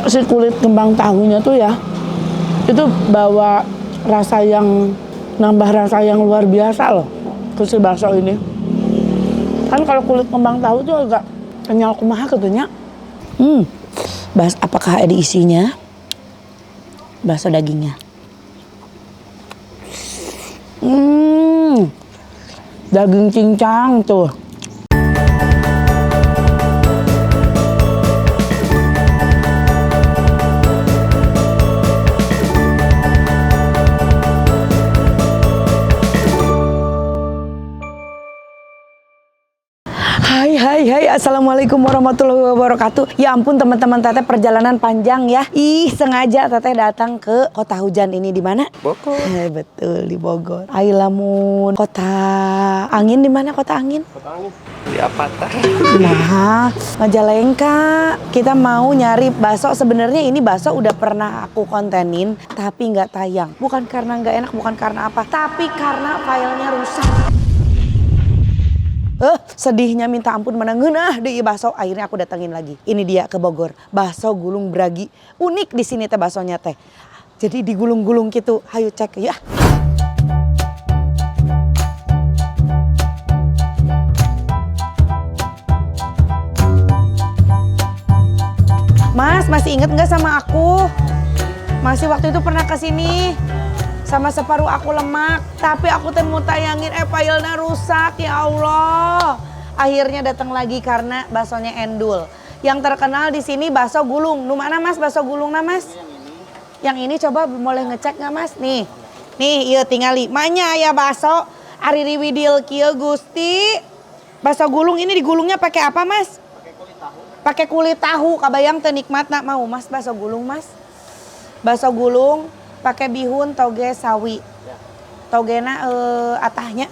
si kulit kembang tahunya tuh ya, itu bawa rasa yang, nambah rasa yang luar biasa loh ke si bakso ini. Kan kalau kulit kembang tahu tuh agak kenyal kumaha gitu nya. Apakah ada isinya? Bakso dagingnya. Daging cincang tuh. Hai, assalamualaikum warahmatullahi wabarakatuh. Ya ampun teman-teman, teteh perjalanan panjang ya. Sengaja teteh datang ke kota hujan ini di mana? Bogor. Betul, di Bogor. Lamun kota angin, di mana kota angin? Kota angin di Apata. Nah, Majalengka. Kita mau nyari bakso. Sebenarnya ini bakso udah pernah aku kontenin, tapi nggak tayang. Bukan karena nggak enak, bukan karena apa, tapi karena filenya rusak. Sedihnya minta ampun menengeunah di bakso. Akhirnya aku datengin lagi. Ini dia ke Bogor. Bakso gulung Bragi. Unik di sini teh baksonya teh. Jadi digulung-gulung gitu. Hayu cek ya. Mas, masih inget nggak sama aku? Masih waktu itu pernah kesini. Sama separuh aku lemak, tapi aku teh mau tayangin filenya rusak, ya Allah. Akhirnya datang lagi karena baksonya endul. Yang terkenal di sini bakso gulung. Nu mana Mas bakso gulungna Mas? Yang ini coba boleh ngecek nggak Mas? Nih, iya tingali. Manya ya bakso ari riwidil kieu Gusti. Bakso gulung ini digulungnya pakai apa Mas? Pakai kulit tahu. Pakai kulit tahu. Kabayang teu nikmatna mau Mas bakso gulung Mas? Bakso gulung pakai bihun toge sawi. Ya. Togena atahnya.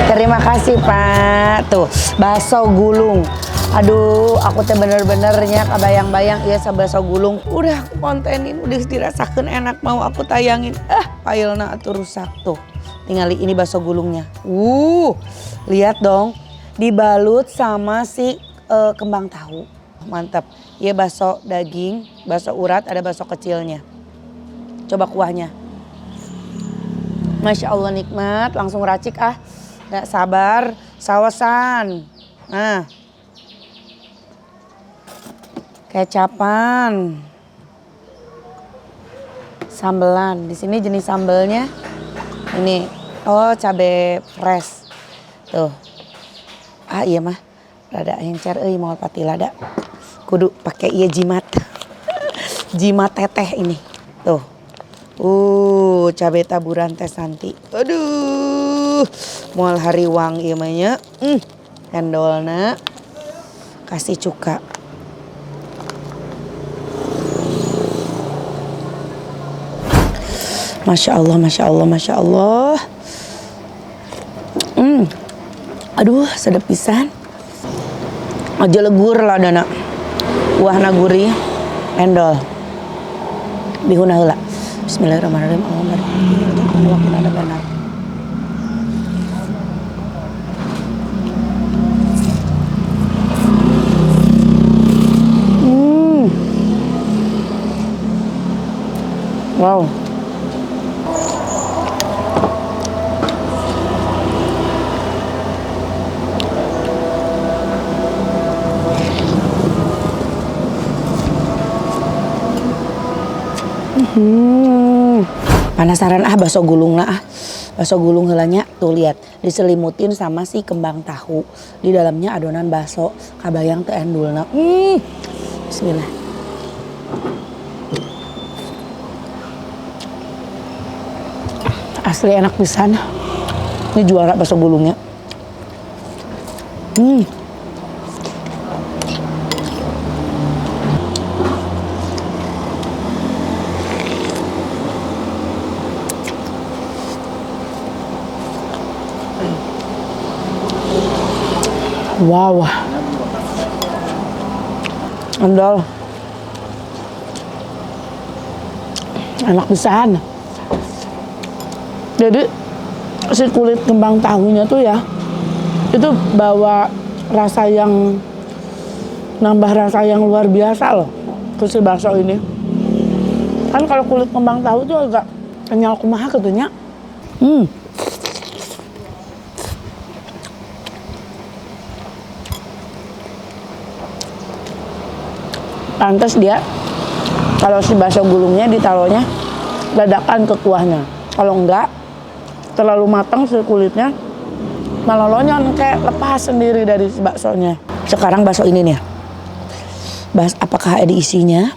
Terima kasih Pak. Tuh, bakso gulung. Aduh, aku teh bener-benernya kabayang-bayang iya bakso gulung. Udah aku kontenin, udah dirasakan enak mau aku tayangin. Filenya atuh rusak tuh. Tinggal ini bakso gulungnya. Lihat dong. Dibalut sama si kembang tahu. Mantap. Iya bakso daging, bakso urat, ada bakso kecilnya. Coba kuahnya. Masya Allah nikmat, langsung racik Nggak sabar, sawasan. Nah. Kecapan. Sambelan. Di sini jenis sambelnya ini. Cabe fresh. Tuh. Iya mah. Rada encer moal pati lada. Kudu pakai ieu jimat. Jimat teteh ini. Tuh. Cabe taburan teh Santi. Aduh. Moal hariwang ieu mah nya. Endolna. Kasih cuka. Masya Allah, Masya Allah, Masya Allah. Aduh, sedap pisan. Aja legur lah dana. Wahna gurih, endol. Bihuna heula. Bismillahirrahmanirrahim. Allahumma ada benar. Wow. Penasaran bakso gulung bakso gulung heulanya tuh lihat diselimutin sama si kembang tahu, di dalamnya adonan bakso, kabayang teu endulna. Bismillah. Asli enak pisan. Ini juara bakso gulungnya. Wow. Endol. Enak pisan. Jadi si kulit kembang tahunya tuh ya, itu bawa rasa yang, nambah rasa yang luar biasa loh ke si bakso ini. Kan kalau kulit kembang tahu tuh agak kenyal kumaha katanya. Pantes dia kalau si bakso gulungnya ditaruhnya dadakan ke kuahnya. Kalau enggak terlalu matang si kulitnya, malah lonyon kayak lepas sendiri dari si baksonya. Sekarang bakso ini nih, apakah ada isinya?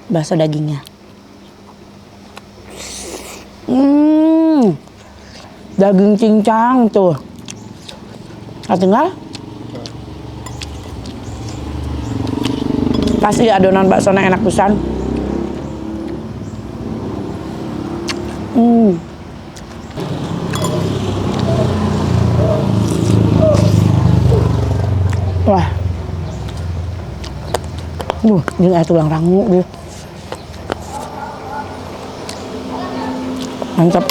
Bakso dagingnya. Daging cincang tuh. Tinggal pasti adonan baksonya enak pisan. Wah. Ini ada tulang rangu dia. Mantap.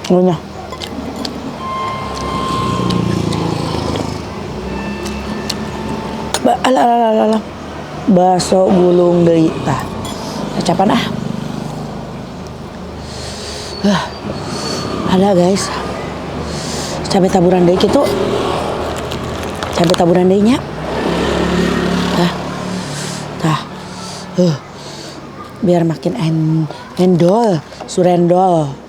Ngunyah. Alah. Bakso gulung deui tah. Cacapan ah. Ada guys. Cabai taburan deui kitu. Cabai taburan deui nya. Tah. Biar makin endol, surendol.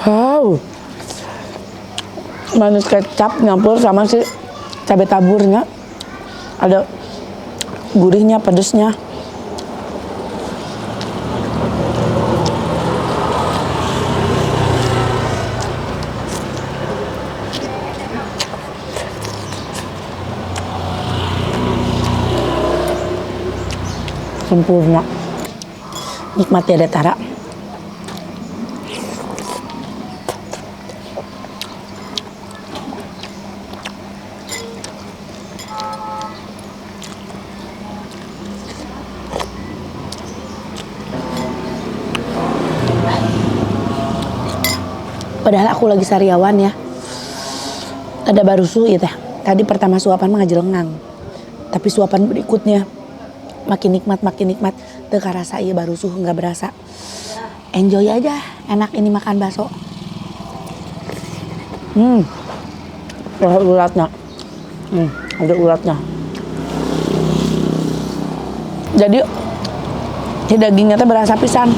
Wow, manis kecap nyampur sama si cabai taburnya, ada gurihnya, pedesnya. Sempurna, nikmat ya Tara. Padahal aku lagi sariawan ya. Ada barusu ya teh. Tadi pertama suapan mah ngajelengang. Tapi suapan berikutnya makin nikmat. Teu karasa ieu barusu enggak berasa. Enjoy aja, enak ini makan bakso. Ada ulatnya. Ada ulatnya. Jadi si dagingnya teh berasa pisan.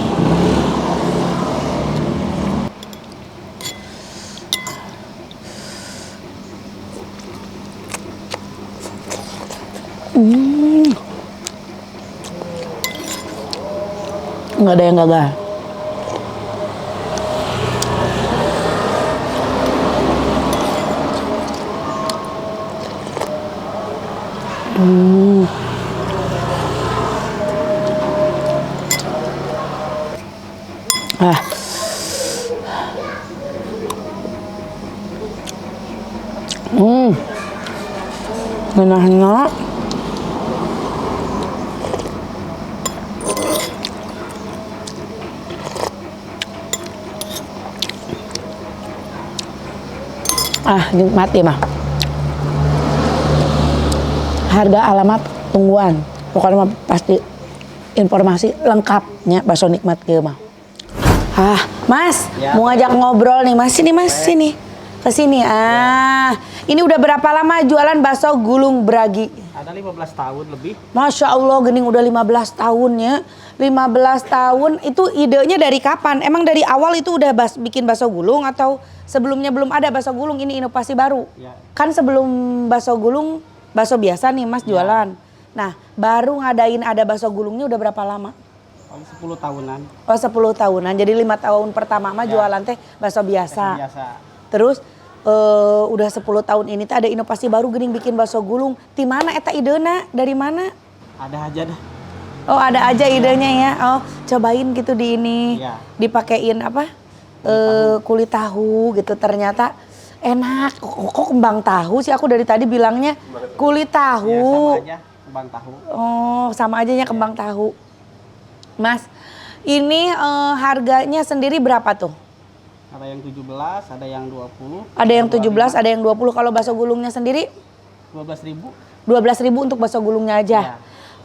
Nggak ada yang gagal. Enak. Nikmati mah. Harga, alamat, tungguan. Pokoknya mah pasti informasi lengkapnya bakso nikmat kieu mah. Mas, ya. Mau ngajak ngobrol nih Mas. Sini Mas, sini. Kesini. Ini udah berapa lama jualan bakso gulung Bragi? Ada 15 tahun lebih. Masya Allah, Gening udah 15 tahun ya. 15 tahun, itu idenya dari kapan? Emang dari awal itu udah bikin bakso gulung atau sebelumnya belum ada bakso gulung? Ini inovasi baru? Ya. Kan sebelum bakso gulung, bakso biasa nih Mas jualan. Nah, baru ngadain ada bakso gulungnya udah berapa lama? Paling 10 tahunan. Oh 10 tahunan, jadi 5 tahun pertama mah Ya. jualan teh bakso biasa. Biasa. Terus udah 10 tahun ini teh ada inovasi baru geuning bikin bakso gulung. Ti mana eta idena? Dari mana? Ada aja dah. Oh ada aja idenya ya. Oh cobain gitu di ini. Iya. Dipakein apa? Kulit tahu gitu ternyata enak. Kok kembang tahu sih, aku dari tadi bilangnya kulit Ya, tahu. sama aja kembang tahu. Oh sama aja ya kembang tahu. Mas ini harganya sendiri berapa tuh? Ada yang 17, ada yang 20. Ada yang 17, ada yang 20. Kalau bakso gulungnya sendiri 12.000. 12.000 untuk bakso gulungnya aja. Ya.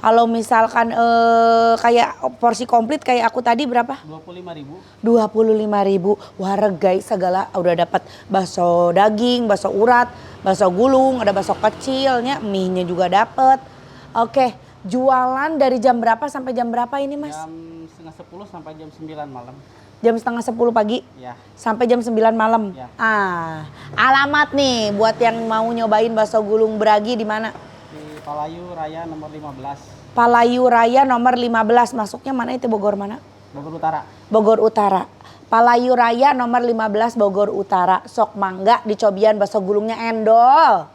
Kalau misalkan kayak porsi komplit kayak aku tadi berapa? 25.000. 25.000. Wah guys, segala udah dapat bakso daging, bakso urat, bakso gulung, ada bakso kecilnya, mie-nya juga dapat. Oke, jualan dari jam berapa sampai jam berapa ini, Mas? Jam setengah 10 sampai jam 9 malam. Jam setengah 10 pagi Ya. sampai jam 9 malam. Ya. Alamat nih buat yang mau nyobain bakso gulung Bragi di mana? Di Palayu Raya nomor 15. Palayu Raya nomor 15. Masuknya mana itu, Bogor mana? Bogor Utara. Bogor Utara. Palayu Raya nomor 15 Bogor Utara. Sok mangga dicobian bakso gulungnya endol.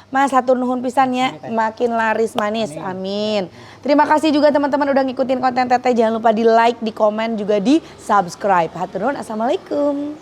Mas hatur nuhun pisan ya, makin laris manis. Amin. Terima kasih juga teman-teman udah ngikutin konten Teteh. Jangan lupa di like, di komen, juga di subscribe. Hatur nuhun. Assalamualaikum.